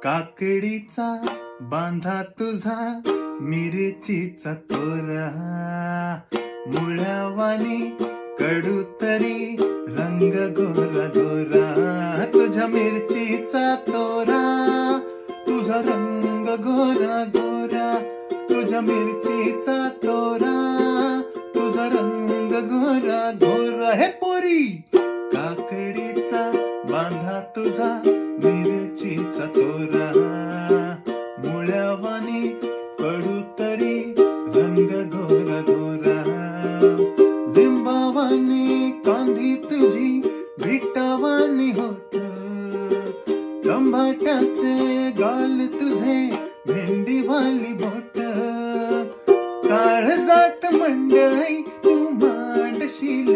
काकडीचा बांधा तुझा मिरचीचा तोरा, मुळ्यावानी कडू तरी रंग गोरा गोरा, तुझ्या मिरचीचा तोरा तुझा रंग गोरा गोरा, तुझ्या मिरचीचा तोरा तुझा रंग गोरा गोरा. हे पोरी काकडीचा बांधा तुझा मिरचीचा तोरा, मुळ्यावानी कडू तरी रंग गोरा गोरा, लिंबावानी कांदी तुझी बिटावानी होत, टमाट्याचे गाल तुझे भेंडीवाली बोट, काळजात मंडई तू मांडशील